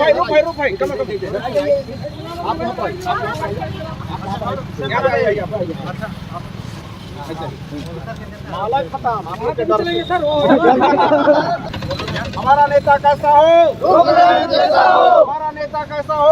रुक भाई कम माला खत्म। हमारा नेता कैसा हो, हमारा नेता कैसा हो,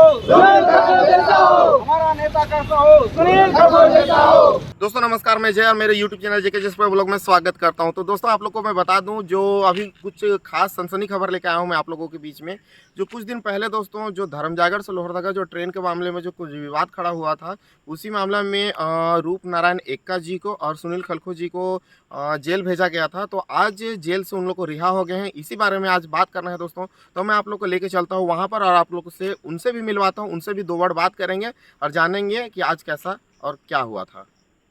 हमारा नेता कैसा हो, सुनील खलखो जैसा हो। दोस्तों नमस्कार, मैं जय और मेरे YouTube चैनल जेके जिस पर ब्लॉग में स्वागत करता हूं। तो दोस्तों आप लोग को मैं बता दूं, जो अभी कुछ खास सनसनी खबर लेके आया हूं मैं आप लोगों के बीच में। जो कुछ दिन पहले दोस्तों जो धर्मजागढ़ से लोहरदगा जो ट्रेन के मामले में जो कुछ विवाद खड़ा हुआ था, उसी मामला में रूप नारायण एक्का जी को और सुनील खलखो जी को जेल भेजा गया था। तो आज जेल से उन लोग को रिहा हो गए हैं। इसी बारे में आज बात करना है दोस्तों। तो मैं आप लोग को लेके चलता हूँ वहाँ पर और आप लोग से उनसे भी मिलवाता हूँ, उनसे भी दो वर्ड बात करेंगे और जानेंगे कि आज कैसा और क्या हुआ था।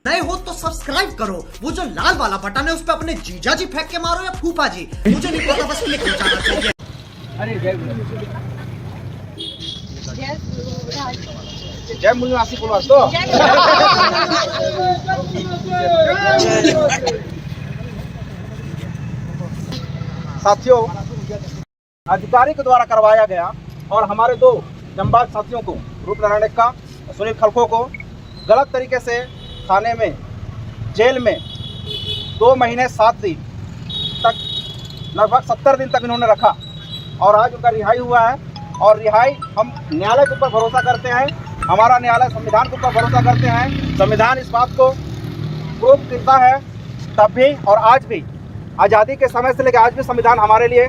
नए हो तो सब्सक्राइब करो, वो जो लाल वाला बटन है उस पर अपने जीजा जी फेंक के मारो या फूफा जी, मुझे नहीं पता, बस क्लिक हो जाना चाहिए। जय मुनिवासी बोलो तो साथियों, अधिकारी के द्वारा करवाया गया और हमारे दो जंबाज साथियों को, रूप नारायण एक्का और सुनील खलखो को गलत तरीके से थाने में जेल में 2 महीने 7 दिन तक, लगभग 70 दिन तक इन्होंने रखा और आज उनका रिहाई हुआ है। और रिहाई हम न्यायालय के ऊपर भरोसा करते हैं, हमारा न्यायालय संविधान के ऊपर भरोसा करते हैं। संविधान इस बात को प्रूव करता है, तब भी और आज भी, आज़ादी के समय से लेकर आज भी संविधान हमारे लिए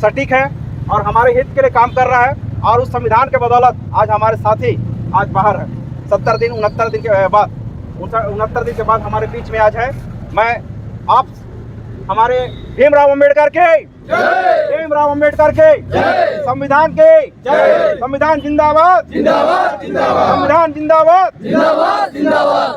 सटीक है और हमारे हित के लिए काम कर रहा है। और उस संविधान के बदौलत आज हमारे साथी आज बाहर है। 69 दिन के बाद 69 दिन के बाद हमारे बीच में आज है। मैं आप हमारे भीमराव अम्बेडकर के, भीमराव अम्बेडकर के, संविधान के, संविधान जिंदाबाद, संविधान जिंदाबाद।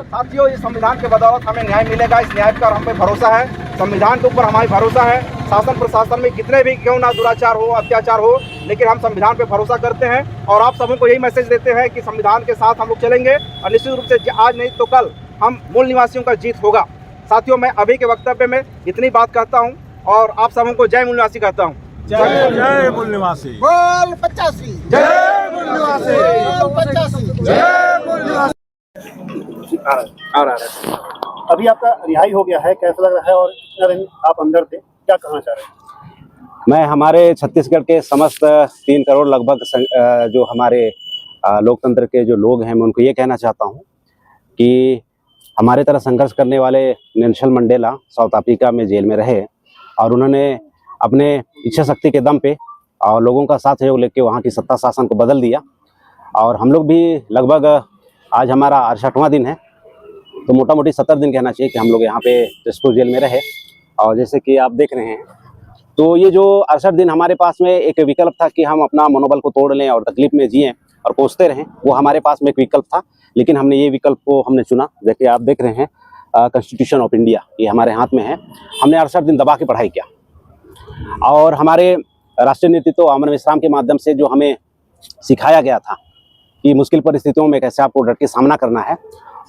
साथियों, इस संविधान के बदौलत हमें न्याय मिलेगा। इस न्याय पर हम पे भरोसा है, संविधान के ऊपर हमारी भरोसा है। शासन प्रशासन में कितने भी क्यों ना दुराचार हो, अत्याचार हो, लेकिन हम संविधान पे भरोसा करते हैं और आप सबों को यही मैसेज देते हैं कि संविधान के साथ हम लोग चलेंगे और निश्चित रूप से आज नहीं तो कल हम मूल निवासियों का जीत होगा। साथियों, मैं अभी के वक्तव्य में इतनी बात कहता हूं और आप सबों को जय मूल निवासी कहता हूं। जय मूल निवासी, बोल 85, जय मूल निवासी, बोल 85, जय मूल निवासी। अभी आपका रिहाई हो गया है, कैसा लग रहा है और कितना दिन आप अंदर थे, क्या कहना चाह रहे हैं? मैं हमारे छत्तीसगढ़ के समस्त 3 करोड़ लगभग जो हमारे लोकतंत्र के जो लोग हैं, मैं उनको ये कहना चाहता हूँ कि हमारे तरह संघर्ष करने वाले नेल्सन मंडेला साउथ अफ्रीका में जेल में रहे और उन्होंने अपने इच्छा शक्ति के दम पे और लोगों का साथ सहयोग लेकर वहाँ की सत्ता शासन को बदल दिया। और हम लोग भी लगभग आज हमारा 68वां दिन है, तो मोटा मोटी 70 दिन कहना चाहिए कि हम लोग यहाँ पे जसपुर जेल में रहे। और जैसे कि आप देख रहे हैं, तो ये जो 68 दिन हमारे पास में एक विकल्प था कि हम अपना मनोबल को तोड़ लें और तकलीफ में जिएं और कोसते रहें, वो हमारे पास में एक विकल्प था। लेकिन हमने ये विकल्प को हमने चुना। जैसे आप देख रहे हैं, कॉन्स्टिट्यूशन ऑफ इंडिया ये हमारे हाथ में है। हमने 68 दिन दबा के पढ़ाई किया और हमारे राष्ट्रीय नेतृत्व अमर विश्राम के माध्यम से जो हमें सिखाया गया था कि मुश्किल परिस्थितियों में कैसे आपको डट के सामना करना है,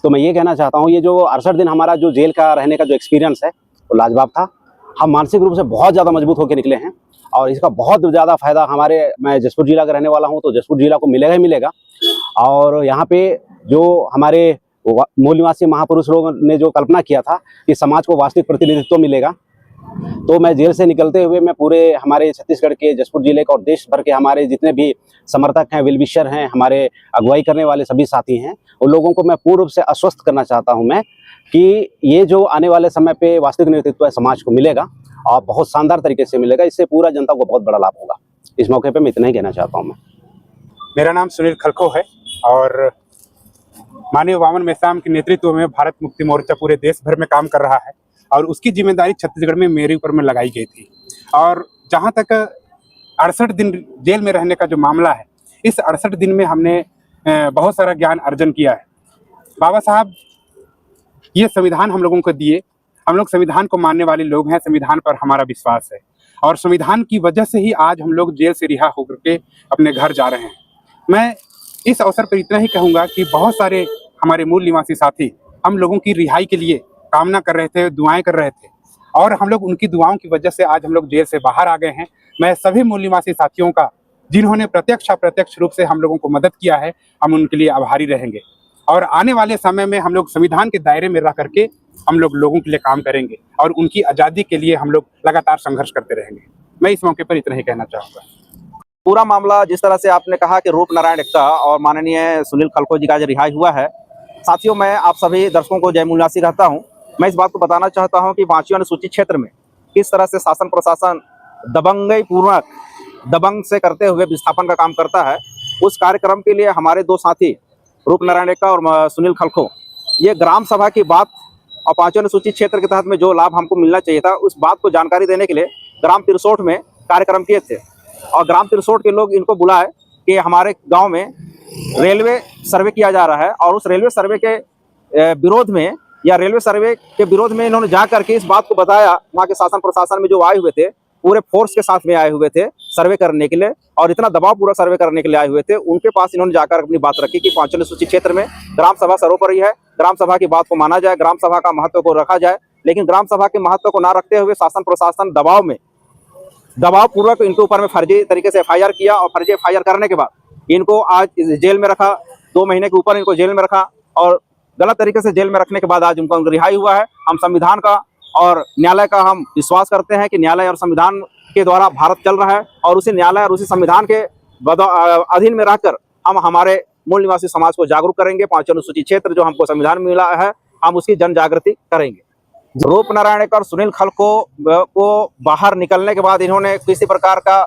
तो मैं ये कहना चाहता हूँ, ये जो 68 दिन हमारा जो जेल का रहने का जो एक्सपीरियंस है वो लाजवाब था। हम मानसिक रूप से बहुत ज़्यादा मजबूत होकर निकले हैं और इसका बहुत ज़्यादा फायदा मैं जसपुर जिला का रहने वाला हूँ, तो जसपुर जिला को मिलेगा ही मिलेगा। और यहाँ पे जो हमारे मूल निवासी महापुरुष लोगों ने जो कल्पना किया था कि समाज को वास्तविक प्रतिनिधित्व मिलेगा, तो मैं जेल से निकलते हुए मैं पूरे हमारे छत्तीसगढ़ के जसपुर जिले का और देश भर के हमारे जितने भी समर्थक हैं, वेल विशर हैं, हमारे अगुवाई करने वाले सभी साथी हैं, उन लोगों को मैं पूर्ण रूप से आश्वस्त करना चाहता हूं मैं कि ये जो आने वाले समय पे वास्तविक नेतृत्व है समाज को मिलेगा और बहुत शानदार तरीके से मिलेगा। इससे पूरा जनता को बहुत बड़ा लाभ होगा। इस मौके पर मैं इतना ही कहना चाहता हूँ। मेरा नाम सुनील खलखो है और माननीय वामन मेश्राम के नेतृत्व में भारत मुक्ति मोर्चा पूरे देश भर में काम कर रहा है और उसकी जिम्मेदारी छत्तीसगढ़ में मेरे ऊपर में लगाई गई थी। और जहां तक 68 दिन जेल में रहने का जो मामला है, इस 68 दिन में हमने बहुत सारा ज्ञान अर्जन किया है। बाबा साहब ये संविधान हम लोगों को दिए, हम लोग संविधान को मानने वाले लोग हैं, संविधान पर हमारा विश्वास है और संविधान की वजह से ही आज हम लोग जेल से रिहा होकर के अपने घर जा रहे हैं। मैं इस अवसर पर इतना ही कहूँगा कि बहुत सारे हमारे मूल निवासी साथी हम लोगों की रिहाई के लिए कामना कर रहे थे, दुआएं कर रहे थे और हम लोग उनकी दुआओं की वजह से आज हम लोग जेल से बाहर आ गए हैं। मैं सभी मूल निवासी साथियों का जिन्होंने प्रत्यक्ष अप्रत्यक्ष रूप से हम लोगों को मदद किया है, हम उनके लिए आभारी रहेंगे। और आने वाले समय में हम लोग संविधान के दायरे में रह करके हम लोग लोगों के लिए काम करेंगे और उनकी आज़ादी के लिए हम लोग लगातार संघर्ष करते रहेंगे। मैं इस मौके पर इतना ही कहना चाहूँगा। पूरा मामला जिस तरह से आपने कहा कि रूप नारायण एक्का और माननीय सुनील खलखो जी का आज रिहाई हुआ है, साथियों मैं आप सभी दर्शकों को जय मूलवासी कहता हूं। मैं इस बात को बताना चाहता हूं कि 5वीं अनुसूचित क्षेत्र में किस तरह से शासन प्रशासन दबंगई पूर्वक दबंग से करते हुए विस्थापन का काम करता है। उस कार्यक्रम के लिए हमारे दो साथी रूप नारायण एक्का और सुनील खलखो ये ग्राम सभा की बात और 5वीं अनुसूचित क्षेत्र के तहत में जो लाभ हमको मिलना चाहिए था उस बात को जानकारी देने के लिए ग्राम तिरसोट में कार्यक्रम किए थे। और ग्राम तिरसोट के लोग इनको बुलाए कि हमारे गांव में रेलवे सर्वे किया जा रहा है और उस रेलवे सर्वे के विरोध में या रेलवे सर्वे के विरोध में इन्होंने जा करके इस बात को बताया। वहाँ के शासन प्रशासन में जो आए हुए थे पूरे फोर्स के साथ में आए हुए थे सर्वे करने के लिए और इतना दबाव पूरा सर्वे करने के लिए आए हुए थे, उनके पास इन्होंने जाकर अपनी बात रखी कि 5वीं अनुसूचित क्षेत्र में ग्राम सभा सर्वोपरि है, ग्राम सभा की बात को माना जाए, ग्राम सभा का महत्व को रखा जाए। लेकिन ग्राम सभा के महत्व को ना रखते हुए शासन प्रशासन दबाव पूर्वक इनके ऊपर में फर्जी तरीके से FIR किया और फर्जी FIR करने के बाद इनको आज जेल में रखा, 2 महीने के ऊपर इनको जेल में रखा और गलत तरीके से जेल में रखने के बाद आज उनको रिहाई हुआ है। हम संविधान का और न्यायालय का हम विश्वास करते हैं कि न्यायालय और संविधान के द्वारा भारत चल रहा है और उसी न्यायालय और उसी संविधान के अधीन में रहकर हम हमारे मूल निवासी समाज को जागरूक करेंगे। 5वीं अनुसूचित क्षेत्र जो हमको संविधान में मिला है हम उसकी जन जागृति करेंगे। रूप नारायण एक्का और सुनील खलखो को बाहर निकलने के बाद इन्होंने किसी प्रकार का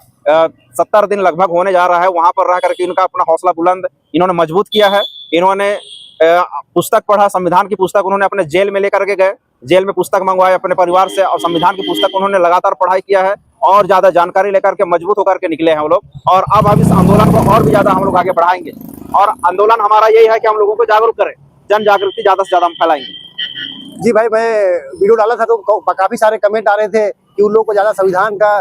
70 दिन लगभग होने जा रहा है वहां पर रह करके इनका अपना हौसला बुलंद इन्होंने मजबूत किया है। इन्होंने पुस्तक पढ़ा, संविधान की पुस्तक उन्होंने अपने जेल में लेकर के गए, जेल में पुस्तक मंगवाए अपने परिवार से और संविधान की पुस्तक उन्होंने लगातार पढ़ाई किया है और ज्यादा जानकारी लेकर के मजबूत होकर के निकले हैं वो लोग। और अब इस आंदोलन को और भी ज्यादा हम लोग आगे बढ़ाएंगे और आंदोलन हमारा यही है कि हम लोगों को जागरूक करें, जन जागृति ज्यादा से ज्यादा हम फैलाएंगे। जी भाई, मैं वीडियो डाला था तो काफी सारे कमेंट आ रहे थे कि उन लोगों को ज्यादा संविधान का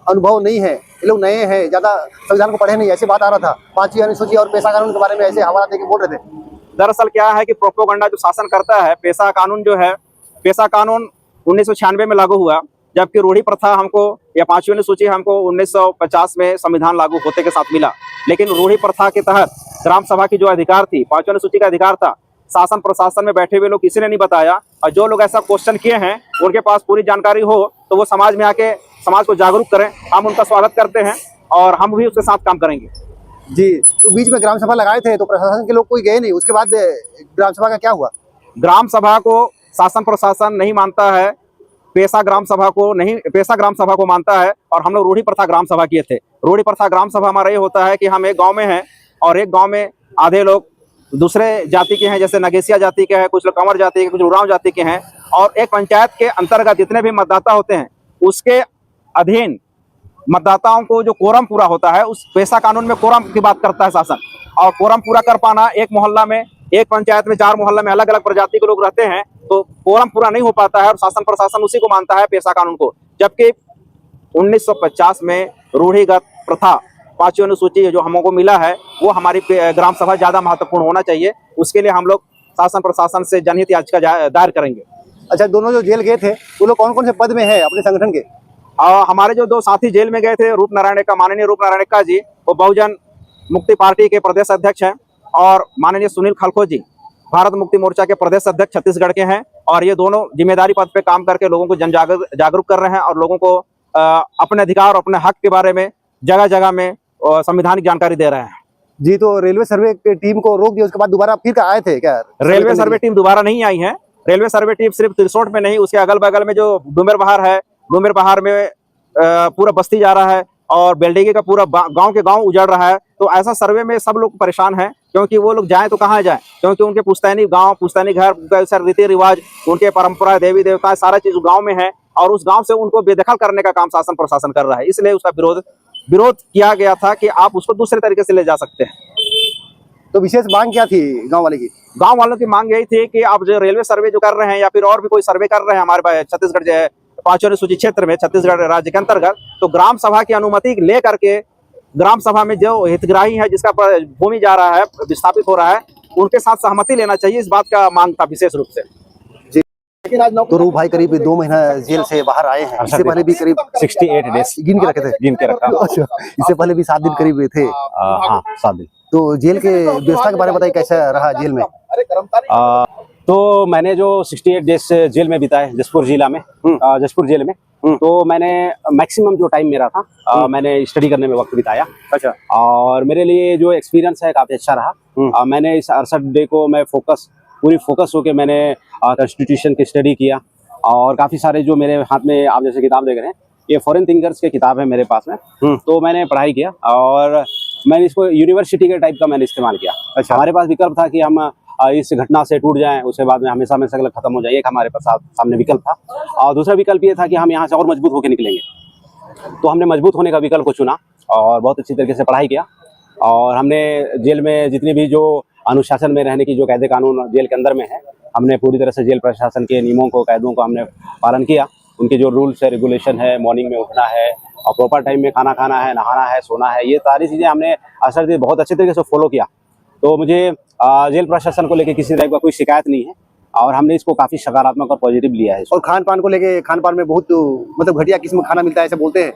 अनुभव नहीं है, ये लोग नए हैं, ज्यादा संविधान को पढ़े नहीं, ऐसे बात आ रहा था। 5वीं अनुसूची और पेशा कानून के बारे में ऐसे हवाला देके बोल रहे थे। दरअसल क्या है कि प्रोपोगंडा जो शासन करता है, पेशा कानून जो है, पेशा कानून 1996 में लागू हुआ, जबकि रूढ़ी प्रथा हमको या 5वीं अनुसूची हमको 1950 में संविधान लागू होते के साथ मिला। लेकिन रूढ़ी प्रथा के तहत ग्राम सभा की जो अधिकार थी, 5वीं अनुसूची का अधिकार था, शासन प्रशासन में बैठे हुए लोग किसी ने नहीं बताया और जो लोग ऐसा क्वेश्चन किए हैं उनके पास पूरी जानकारी हो तो वो समाज में आके समाज को जागरूक करें। हम उनका स्वागत करते हैं और हम भी उसके साथ काम करेंगे। जी, तो बीच में ग्राम सभा लगाए थे तो प्रशासन के लोग कोई गए नहीं, उसके बाद ग्राम सभा का क्या हुआ? ग्राम सभा को शासन प्रशासन नहीं मानता है, पेशा ग्राम सभा को मानता है और हम लोग रूढ़ी प्रथा ग्राम सभा किए थे। रूढ़ी प्रथा ग्राम सभा हमारा ये होता है कि हम एक गाँव में हैं और एक गाँव में आधे लोग दूसरे जाति के हैं, जैसे नगेसिया जाति के हैं, कुछ लोग कंवर जाति के, कुछ उरांव जाति के हैं और एक पंचायत के अंतर्गत जितने भी मतदाता होते हैं उसके अधीन मतदाताओं को जो कोरम पूरा होता है, उस पेशा कानून में कोरम की बात करता है शासन। और कोरम पूरा कर पाना, एक मोहल्ला में, एक पंचायत में 4 मोहल्ला में अलग अलग प्रजाति के लोग रहते हैं तो कोरम पूरा नहीं हो पाता है और शासन प्रशासन उसी को मानता है, पेशा कानून को। जबकि 1950 में रूढ़िगत प्रथा 5वीं अनुसूची जो हमको मिला है वो हमारी ग्राम सभा ज्यादा महत्वपूर्ण होना चाहिए। उसके लिए हम लोग शासन प्रशासन से जनहित याचिका दायर करेंगे। अच्छा, दोनों जो जेल गए थे वो लोग कौन कौन से पद में है अपने संगठन के? हमारे जो 2 साथी जेल में गए थे, रूप नारायण एक्का, माननीय रूप नारायण एक्का जी, वो बहुजन मुक्ति पार्टी के प्रदेश अध्यक्ष हैं और माननीय सुनील खलखो जी भारत मुक्ति मोर्चा के प्रदेश अध्यक्ष छत्तीसगढ़ के हैं और ये दोनों जिम्मेदारी पद पे काम करके लोगों को जन जागरूक कर रहे हैं और लोगों को अपने अधिकार और अपने हक के बारे में जगह जगह में संवैधानिक जानकारी दे रहे हैं। जी, तो रेलवे सर्वे की टीम को रोक दिया, उसके बाद दोबारा फिर आए थे क्या? रेलवे सर्वे टीम दोबारा नहीं आई है। रेलवे सर्वे टीम सिर्फ तिरसोट में नहीं, उसके अगल बगल में जो डूमेर बहार है, डूमेर बहार में पूरा बस्ती जा रहा है और बेल्डेगी का पूरा गांव के गांव उजड़ रहा है। तो ऐसा सर्वे में सब लोग परेशान हैं क्योंकि वो लोग जाएं तो कहाँ जाएं, क्योंकि उनके पुश्तैनी गांव, पुश्तैनी घर, रीति रिवाज, उनके परंपरा, देवी देवता सारा चीज गांव में है और उस गांव से उनको बेदखल करने का काम शासन प्रशासन कर रहा है। इसलिए उसका विरोध किया गया था कि आप उसको दूसरे तरीके से ले जा सकते हैं। तो विशेष मांग क्या थी गांव वाले की? गांव वालों की मांग यही थी कि आप जो रेलवे सर्वे जो कर रहे हैं या फिर और भी कोई सर्वे कर रहे हैं हमारे छत्तीसगढ़ जो 5वीं अनुसूचित क्षेत्र में, छत्तीसगढ़ राज्य के अंतर्गत, तो ग्राम सभा की अनुमति ले करके ग्राम सभा में जो हितग्राही है जिसका भूमि जा रहा है, विस्थापित हो रहा है, उनके साथ सहमति लेना चाहिए। इस बात का मांग था विशेष रूप से। तो रूप भाई करीब 2 महीना जेल से बाहर आए हैं। इससे पहले भी करीब 68 डेज गिन के रखे थे। गिन के रखा। अच्छा, इससे पहले भी 7 दिन करीब थे। हाँ 7 दिन। तो जेल के व्यवस्था के बारे में बताइए, कैसा रहा जेल में? तो मैंने जो 68 डेज जेल में बिताए जसपुर जिला में, जसपुर जेल में, तो मैंने मैक्सिमम जो टाइम मेरा था मैंने स्टडी करने में वक्त बिताया। अच्छा। और मेरे लिए जो एक्सपीरियंस है काफ़ी अच्छा रहा। मैंने इस 68 डे को मैं पूरी फोकस होकर मैंने कॉन्स्टिट्यूशन की स्टडी किया। और काफ़ी सारे जो मेरे हाथ में आप जैसे किताब देख रहे हैं, ये फॉरेन थिंकर्स के किताब है मेरे पास में। तो मैंने पढ़ाई किया और मैंने इसको यूनिवर्सिटी के टाइप का मैंने इस्तेमाल किया। अच्छा। हमारे पास विकल्प था कि हम इस घटना से टूट जाएं, उसके बाद में हमेशा हमेशा के लिए खत्म हो जाए, एक हमारे पास सामने विकल्प था। और दूसरा विकल्प ये था कि हम यहाँ से और मजबूत होकर निकलेंगे। तो हमने मजबूत होने का विकल्प को चुना और बहुत अच्छी तरीके से पढ़ाई किया। और हमने जेल में जितनी भी जो अनुशासन में रहने की जो कायदे कानून जेल के अंदर में है, हमने पूरी तरह से जेल प्रशासन के नियमों को, कायदों को हमने पालन किया। उनके जो रूल्स है, रेगुलेशन है, मॉर्निंग में उठना है और प्रॉपर टाइम में खाना खाना है, नहाना है, सोना है, ये सारी चीज़ें हमने असर बहुत अच्छे तरीके से फॉलो किया। तो मुझे जेल प्रशासन को लेकर किसी टाइप का कोई शिकायत नहीं है और हमने इसको काफ़ी सकारात्मक और पॉजिटिव लिया है। और खान पान को लेके, खान पान में बहुत मतलब घटिया किस्म का खाना मिलता है ऐसे बोलते हैं।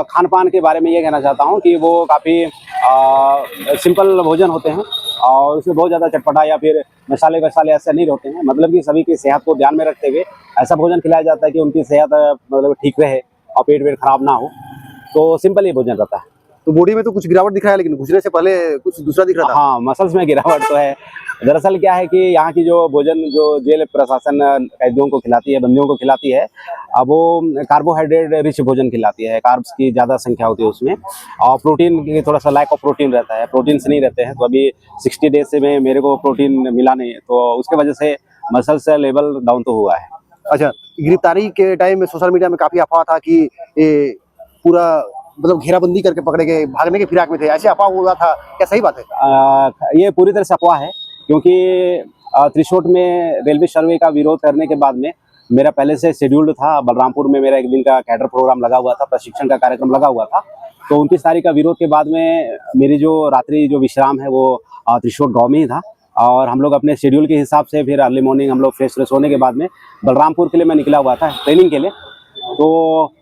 खान पान के बारे में ये कहना चाहता हूँ कि वो काफ़ी सिंपल भोजन होते हैं और उसमें बहुत ज़्यादा चटपटा या फिर मसाले वसाले ऐसे नहीं होते हैं। मतलब कि सभी की सेहत को ध्यान में रखते हुए ऐसा भोजन खिलाया जाता है कि उनकी सेहत मतलब ठीक रहे और पेट वेट खराब ना हो। तो सिंपल ही भोजन रहता है। तो बॉडी में तो कुछ गिरावट दिख रहा है, लेकिन घुसने से पहले कुछ दूसरा दिख रहा था। हाँ, मसल्स में गिरावट तो है। दरअसल क्या है कि यहाँ की जो भोजन जो जेल प्रशासन कैदियों को खिलाती है, बंदियों को खिलाती है, अब वो कार्बोहाइड्रेट रिच भोजन खिलाती है। कार्ब्स की ज़्यादा संख्या होती है उसमें और प्रोटीन की थोड़ा सा लैक ऑफ प्रोटीन रहता है, प्रोटीन्स नहीं रहते हैं। तो अभी 60 डेज से मेरे को प्रोटीन मिला नहीं है, तो उसके वजह से मसल्स लेवल डाउन तो हुआ है। अच्छा, गिरफ्तारी के टाइम में सोशल मीडिया में काफी अफवाह था कि ये पूरा मतलब घेराबंदी करके पकड़े गए, भागने के फिराक में थे, ऐसे अफवाह हुआ था, क्या सही बात है? ये पूरी तरह से अफवाह है क्योंकि त्रिशोट में रेलवे सर्वे का विरोध करने के बाद में मेरा पहले से शेड्यूल्ड था। बलरामपुर में मेरा एक दिन का कैडर प्रोग्राम लगा हुआ था, प्रशिक्षण का कार्यक्रम लगा हुआ था। तो 29 तारीख का विरोध के बाद में मेरी जो रात्रि जो विश्राम है वो त्रिशोट गाँव में ही था। और हम लोग अपने शेड्यूल के हिसाब से फिर अर्ली मॉर्निंग हम लोग फ्रेश होने के बाद में बलरामपुर के लिए मैं निकला हुआ था ट्रेनिंग के लिए। तो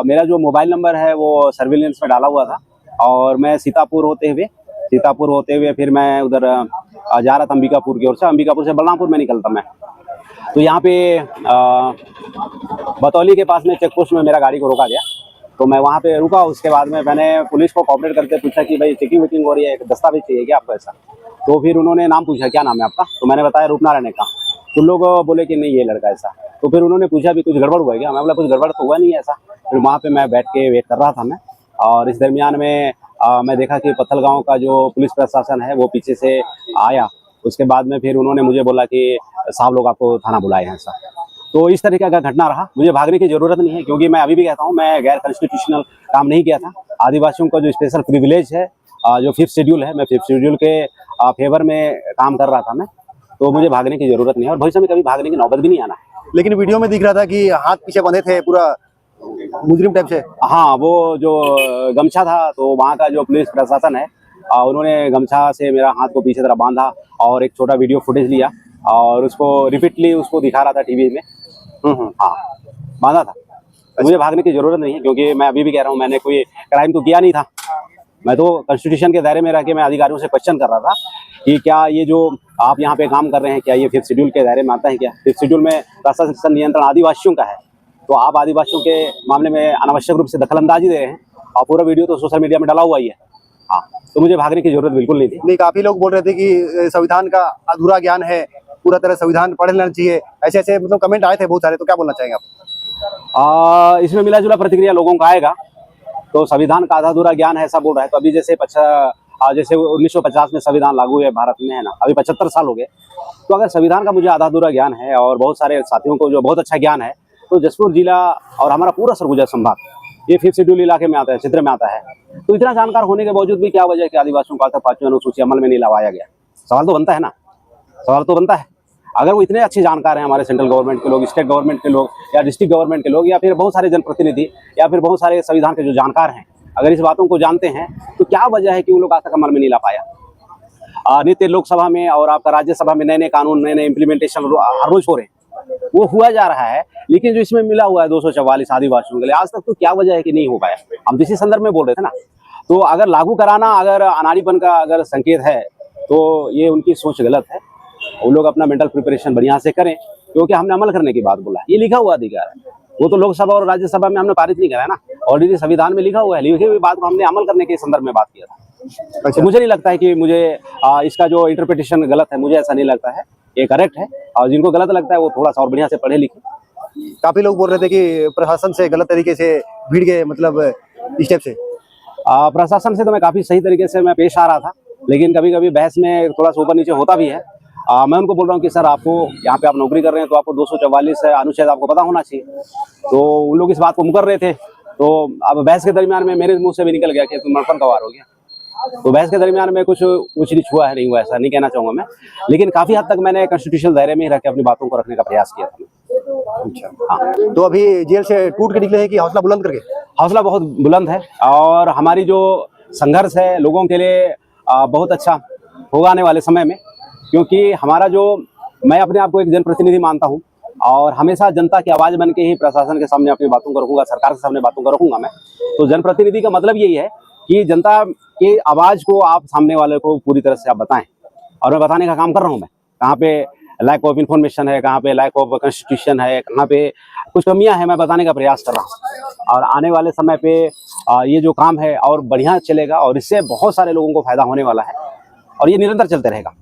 मेरा जो मोबाइल नंबर है वो सर्विलेंस में डाला हुआ था और मैं सीतापुर होते हुए फिर मैं उधर जा रहा था अंबिकापुर की ओर से। अंबिकापुर से बलरामपुर में निकलता मैं। तो यहाँ पे बतौली के पास में चेक पोस्ट में मेरा गाड़ी को रोका गया। तो मैं वहाँ पे रुका। उसके बाद में मैंने पुलिस को कोऑपरेट करके पूछा कि भाई चेकिंग वेकिंग हो रही है, एक दस्तावेज चाहिए क्या आपको ऐसा। तो फिर उन्होंने नाम पूछा, क्या नाम है आपका? तो मैंने बताया रूपनारायण का। तो लोग बोले कि नहीं ये लड़का ऐसा। तो फिर उन्होंने पूछा भी कुछ गड़बड़ हुआ है क्या? मैं बोला कुछ गड़बड़ तो हुआ नहीं है ऐसा। फिर वहाँ पे मैं बैठ के वेट कर रहा था मैं। और इस दरमियान में मैं देखा कि पत्थलगांव का जो पुलिस प्रशासन है वो पीछे से आया। उसके बाद में फिर उन्होंने मुझे बोला कि साहब लोग आपको थाना बुलाए हैं ऐसा। तो इस तरीके का घटना रहा। मुझे भागने की ज़रूरत नहीं है क्योंकि मैं अभी भी कहता हूँ मैं गैर कॉन्स्टिट्यूशनल काम नहीं किया था। आदिवासियों का जो स्पेशल प्रिविलेज है, जो 5th शेड्यूल है, मैं 5th शेड्यूल के फेवर में काम कर रहा था मैं। तो मुझे भागने की ज़रूरत नहीं है और भविष्य में कभी भागने की नौबत भी नहीं आना है। लेकिन वीडियो में दिख रहा था कि हाथ पीछे बंधे थे पूरा मुजरिम टाइप से। हाँ, वो जो गमछा था तो वहाँ का जो पुलिस प्रशासन है उन्होंने गमछा से मेरा हाथ को पीछे तरफ बांधा और एक छोटा वीडियो फुटेज लिया और उसको रिपीटली उसको दिखा रहा था टीवी में। हाँ, बांधा था। मुझे भागने की ज़रूरत नहीं है क्योंकि मैं अभी भी कह रहा हूँ मैंने कोई क्राइम तो किया नहीं था। मैं तो कॉन्स्टिट्यूशन के दायरे में रह के मैं अधिकारियों से क्वेश्चन कर रहा था कि क्या ये जो आप यहाँ पे काम कर रहे हैं क्या ये 5th शेड्यूल के दायरे में आता है क्या? 5th शेड्यूल में प्रशासन नियंत्रण आदिवासियों का है। तो आप आदिवासियों के मामले में अनावश्यक रूप से दखलंदाजी दे रहे हैं और पूरा वीडियो तो सोशल मीडिया में डाला हुआ ही है। हाँ, तो मुझे भागने की जरूरत बिल्कुल नहीं थी। नहीं, काफी लोग बोल रहे थे कि संविधान का अधूरा ज्ञान है, पूरा तरह संविधान पढ़ लेना चाहिए, ऐसे ऐसे मतलब कमेंट आए थे बहुत सारे। तो क्या बोलना चाहेंगे आप? इसमें मिला जुला प्रतिक्रिया लोगों का आएगा। तो संविधान का आधा अधूरा ज्ञान है ऐसा बोल रहा है। तो अभी जैसे 1950 में संविधान लागू है भारत में, है ना, अभी 75 साल हो गए। तो अगर संविधान का मुझे आधा अधूरा ज्ञान है और बहुत सारे साथियों को जो बहुत अच्छा ज्ञान है, तो जसपुर जिला और हमारा पूरा सरगुजा संभाग ये 5th शेड्यूल इलाके में आता है, क्षेत्र में आता है। तो इतना जानकार होने के बावजूद भी क्या वजह है कि आदिवासियों को 5वीं अनुसूची अमल में नहीं लाया गया? सवाल तो बनता है ना, सवाल तो बनता है। अगर वो इतने अच्छे जानकार हैं, हमारे सेंट्रल गवर्नमेंट के लोग, स्टेट गवर्नमेंट के लोग या डिस्ट्रिक्ट गवर्नमेंट के लोग या फिर बहुत सारे जनप्रतिनिधि या फिर बहुत सारे संविधान के जो जानकार हैं, अगर इस बातों को जानते हैं तो क्या वजह है कि उन लोग आज तक अमल में नहीं ला पाया? नित्य लोकसभा में और आपका राज्यसभा में नए नए कानून, नए नए इम्प्लीमेंटेशन हर रोज हो रहे हैं। वो हुआ जा रहा है। लेकिन जो इसमें मिला हुआ है 244 आदिवासियों के लिए, आज तक तो क्या वजह है कि नहीं हो पाया? हम तो इसी संदर्भ में बोल रहे थे ना। तो अगर लागू कराना अगर अनाड़ीपन का अगर संकेत है तो ये उनकी सोच गलत है। वो लोग अपना मेंटल प्रिपरेशन बढ़िया से करें, क्योंकि हमने अमल करने की बात बोला है। ये लिखा हुआ अधिकार है, वो तो लोकसभा और राज्यसभा में हमने पारित नहीं करा है ना, ऑलरेडी संविधान में लिखा हुआ है। लिखी हुई बात को हमने अमल करने के संदर्भ में बात किया था। तो मुझे नहीं लगता है कि मुझे इसका जो इंटरप्रिटेशन गलत है, मुझे ऐसा नहीं लगता है, ये करेक्ट है। और जिनको गलत लगता है वो थोड़ा सा और बढ़िया से पढ़े लिखे। काफी लोग बोल रहे थे कि प्रशासन से गलत तरीके से भीड़ गए, मतलब स्टेप से। प्रशासन से तो मैं काफी सही तरीके से मैं पेश आ रहा था, लेकिन कभी कभी बहस में थोड़ा सा ऊपर नीचे होता भी है। मैं उनको बोल रहा हूँ कि सर आपको यहाँ पे आप नौकरी कर रहे हैं तो आपको 244 अनुच्छेद आपको पता होना चाहिए। तो उन लोग इस बात को मुकर रहे थे। तो अब बहस के दरमियान में मेरे मुंह से भी निकल गया कि तुम मरफन कवार हो गया। तो बहस के दरमियान में कुछ ऊंच नीच हुआ है, नहीं हुआ, ऐसा नहीं कहना चाहूँगा मैं। लेकिन काफी हद तक मैंने कॉन्स्टिट्यूशनल दायरे में ही रख के अपनी बातों को रखने का प्रयास किया था। अच्छा, हाँ। तो अभी जेल से टूट के निकले हैं कि हौसला बुलंद करके? हौसला बहुत बुलंद है और हमारी जो संघर्ष है लोगों के लिए बहुत अच्छा होगा आने वाले समय में। क्योंकि हमारा जो, मैं अपने आप को एक जनप्रतिनिधि मानता हूं और हमेशा जनता की आवाज़ बन के ही प्रशासन के सामने अपनी बातों को रखूंगा, सरकार के सामने बातों को रखूंगा मैं। तो जनप्रतिनिधि का मतलब यही है कि जनता की आवाज़ को आप सामने वाले को पूरी तरह से आप बताएं, और मैं बताने का काम कर रहा हूं। मैं कहाँ पे लैक ऑफ इन्फॉर्मेशन है, कहाँ पे लैक ऑफ कॉन्स्टिट्यूशन है, कहाँ पे कुछ कमियां हैं, मैं बताने का प्रयास कर रहा हूँ। और आने वाले समय पे ये जो काम है और बढ़िया चलेगा और इससे बहुत सारे लोगों को फायदा होने वाला है और ये निरंतर चलते रहेगा।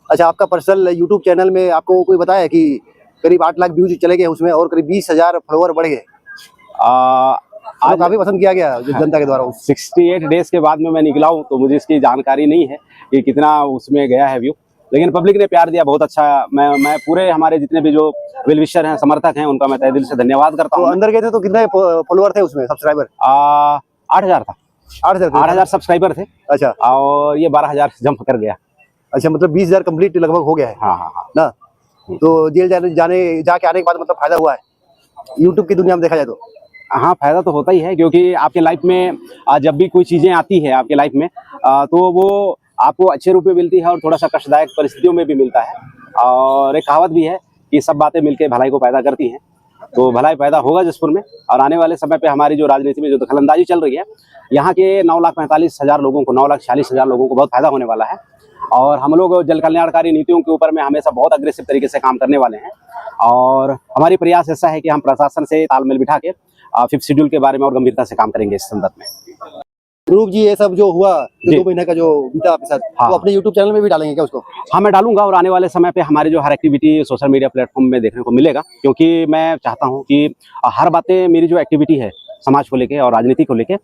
अच्छा, आपका पर्सनल यूट्यूब चैनल में आपको कोई बताया कि करीब 8 लाख व्यूज चले गए उसमें और करीब 20,000 फॉलोअर बढ़ गए? आज काफी पसंद किया गया जनता के द्वारा। 68 डेज के बाद में मैं निकला हूँ, तो मुझे इसकी जानकारी नहीं है कि कितना उसमें गया है व्यू, लेकिन पब्लिक ने प्यार दिया बहुत अच्छा। मैं पूरे हमारे जितने भी जो वेल विशर हैं, समर्थक हैं, उनका मैं तहे दिल से धन्यवाद करता हूँ। अंदर गए थे तो कितने फॉलोअर थे उसमें, सब्सक्राइबर? 8,000 था। 8,000 सब्सक्राइबर थे। अच्छा, और ये 12,000 जंप कर गया। अच्छा, मतलब 20,000 कंप्लीट लगभग हो गया है। हाँ ना। तो जेल जाके आने के बाद मतलब फायदा हुआ है यूट्यूब की दुनिया में देखा जाए तो? हाँ, फायदा तो होता ही है, क्योंकि आपके लाइफ में जब भी कोई चीजें आती है आपके लाइफ में तो वो आपको अच्छे रूप में मिलती है और थोड़ा सा कष्टदायक परिस्थितियों में भी मिलता है। और एक कहावत भी है कि सब बातें मिलकर भलाई को पैदा करती हैं। तो भलाई पैदा होगा जसपुर में, और आने वाले समय पे हमारी जो राजनीति में जो दखलंदाजी चल रही है, यहाँ के 9,45,000 लोगों को, 9,46,000 लोगों को बहुत फायदा होने वाला है। और हम लोग जल कल्याणकारी नीतियों के ऊपर में हमेशा बहुत अग्रेसिव तरीके से काम करने वाले हैं। और हमारी प्रयास ऐसा है कि हम प्रशासन से तालमेल बिठा के 5th शेड्यूल के बारे में और गंभीरता से काम करेंगे इस संदर्भ में। रूप जी, ये सब जो हुआ 2 महीने का जो बीता आपके साथ, हाँ। तो अपने यूट्यूब चैनल में भी डालेंगे क्या उसको? हाँ, मैं डालूंगा। और आने वाले समय पे हमारी जो हर एक्टिविटी सोशल मीडिया प्लेटफॉर्म में देखने को मिलेगा, क्योंकि मैं चाहता हूँ कि हर बातें, मेरी जो एक्टिविटी है समाज को लेके और राजनीति को लेके,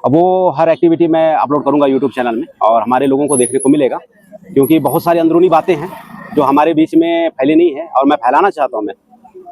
वो हर एक्टिविटी मैं अपलोड करूंगा यूट्यूब चैनल में और हमारे लोगों को देखने को मिलेगा। क्योंकि बहुत सारी अंदरूनी बातें हैं जो हमारे बीच में फैली नहीं है और मैं फैलाना चाहता हूँ मैं।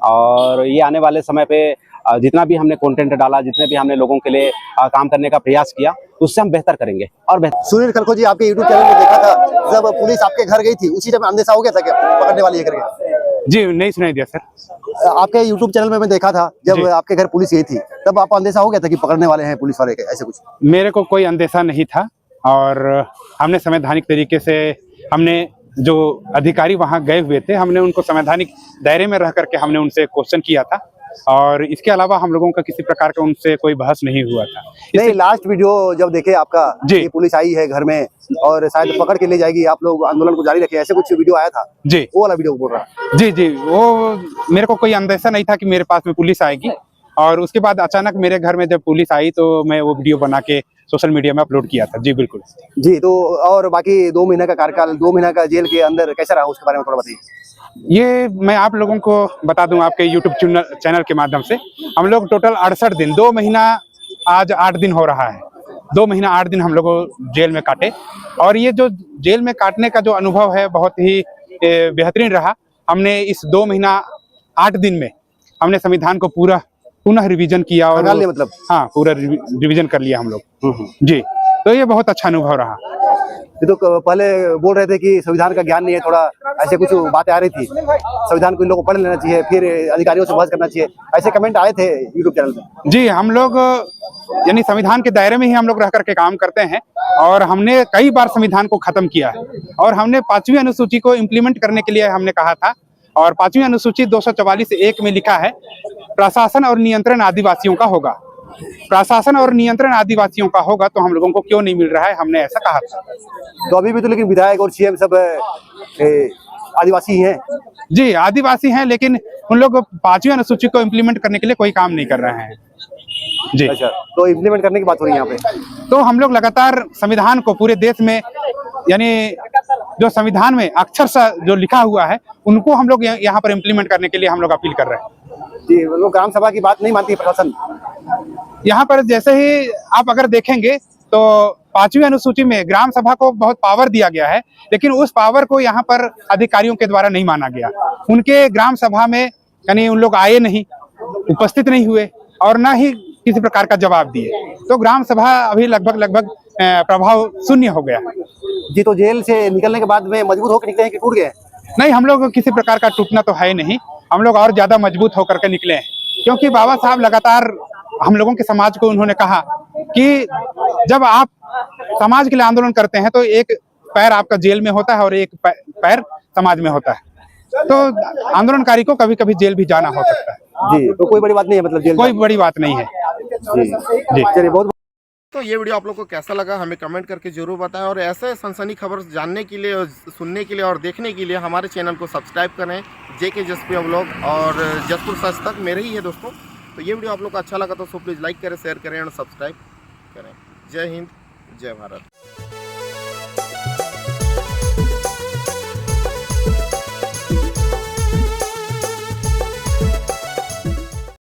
और ये आने वाले समय पे जितना भी हमने कंटेंट डाला, जितने भी हमने लोगों के लिए काम करने का प्रयास किया, उससे हम बेहतर करेंगे और बेहतर। सुनील खलखो जी, आपके यूट्यूब चैनल में देखा था जब पुलिस आपके घर गई थी, उसी टाइम अंदेशा हो गया था क्या पकड़ने वाली है करके? जी नहीं सुनाई दिया सर। आपके यूट्यूब चैनल में मैं देखा था जब आपके घर पुलिस गई थी, तब आपको अंदेशा हो गया था कि पकड़ने वाले हैं पुलिस वाले के, ऐसे कुछ? मेरे को कोई अंदेशा नहीं था और हमने संवैधानिक तरीके से, हमने जो अधिकारी वहां गए हुए थे, हमने उनको संवैधानिक दायरे में रह करके हमने उनसे क्वेश्चन किया था। और इसके अलावा हम लोगों का किसी प्रकार का उनसे कोई बहस नहीं हुआ था। नहीं, लास्ट वीडियो जब देखे आपका कि पुलिस आई है घर में और शायद पकड़ के ले जाएगी, आप लोग आंदोलन को जारी रखे, ऐसे कुछ वीडियो आया था जी, वो वाला वीडियो बोल रहा? जी, वो मेरे को कोई अंदेशा नहीं था कि मेरे पास में पुलिस आएगी। और उसके बाद अचानक मेरे घर में जब पुलिस आई तो मैं वो वीडियो बना के सोशल मीडिया में अपलोड किया था। जी बिल्कुल जी। तो और बाकी 2 महीने का कार्यकाल, 2 महीने का जेल के अंदर कैसा रहा, उसके बारे में थोड़ा बताइए। ये मैं आप लोगों को बता दूं आपके यूट्यूब चैनल के माध्यम से, हम लोग टोटल 68 दिन, 2 महीना आज 8 दिन हो रहा है, 2 महीना 8 दिन हम लोग जेल में काटे। और ये जो जेल में काटने का जो अनुभव है बहुत ही बेहतरीन रहा। हमने इस 2 महीना 8 दिन में हमने संविधान को पूरा पुनः रिवीजन किया और मतलब हाँ, पूरा रिवीजन कर लिया हम लोग। जी, तो ये बहुत अच्छा अनुभव रहा। ये तो पहले बोल रहे थे कि संविधान का ज्ञान नहीं है, थोड़ा ऐसे कुछ बातें आ रही थी, संविधान को इन लोगों को पढ़ लेना चाहिए, फिर अधिकारियों से बहस करना चाहिए, ऐसे कमेंट आए थे यूट्यूब चैनल में। जी, हम लोग यानी संविधान के दायरे में ही हम लोग रह करके काम करते हैं और हमने कई बार संविधान को खत्म किया है और हमने 5वीं अनुसूची को इम्प्लीमेंट करने के लिए हमने कहा था और 5वीं अनुसूची 244(1) में लिखा है प्रशासन और नियंत्रण आदिवासियों का होगा। प्रशासन और नियंत्रण आदिवासियों का होगा तो हम लोगों को क्यों नहीं मिल रहा है, हमने ऐसा कहा था। तो अभी भी तो लेकिन विधायक और सीएम सब आदिवासी ही हैं। जी आदिवासी हैं, लेकिन उन लोग 5वीं अनुसूची को इम्प्लीमेंट करने के लिए कोई काम नहीं कर रहे हैं। जी अच्छा, तो इम्प्लीमेंट करने की बात हो रही है यहाँ पे। तो हम लोग लगातार संविधान को पूरे देश में, यानी जो संविधान में अक्षर सा जो लिखा हुआ है उनको हम लोग यहाँ पर इम्प्लीमेंट करने के लिए हम लोग अपील कर रहे हैं। जी, वो ग्राम सभा की बात नहीं मानती है प्रशासन। यहाँ पर जैसे ही आप अगर देखेंगे तो 5वीं अनुसूची में ग्राम सभा को बहुत पावर दिया गया है, लेकिन उस पावर को यहाँ पर अधिकारियों के द्वारा नहीं माना गया। उनके ग्राम सभा में यानी उन लोग आए नहीं, उपस्थित नहीं हुए और ना ही किसी प्रकार का जवाब दिए, तो ग्राम सभा अभी लगभग प्रभाव शून्य हो गया। जी, तो जेल से निकलने के बाद में मजबूत होकर निकले हैं कि टूट गए? नहीं, हम लोग किसी प्रकार का टूटना तो है नहीं, हम लोग और ज्यादा मजबूत होकर के निकले हैं, क्योंकि बाबा साहब लगातार हम लोगों के समाज को उन्होंने कहा कि जब आप समाज के लिए आंदोलन करते हैं तो एक पैर आपका जेल में होता है और एक पैर समाज में होता है, तो आंदोलनकारी को कभी कभी जेल भी जाना हो सकता है। जी, तो कोई बड़ी बात नहीं है, मतलब जेल कोई बड़ी बात नहीं है। जी जी, चलिए बहुत। तो ये वीडियो आप लोग को कैसा लगा हमें कमेंट करके जरूर बताएं, और ऐसे सनसनी खबर जानने के लिए, सुनने के लिए और देखने के लिए हमारे चैनल को सब्सक्राइब करें। JK जसप्रिया व्लॉग और जसपुर सच तक मेरे ही है दोस्तों। तो ये वीडियो आप लोग को अच्छा लगा तो प्लीज़ लाइक करें, शेयर करें और सब्सक्राइब करें। जय हिंद, जय भारत।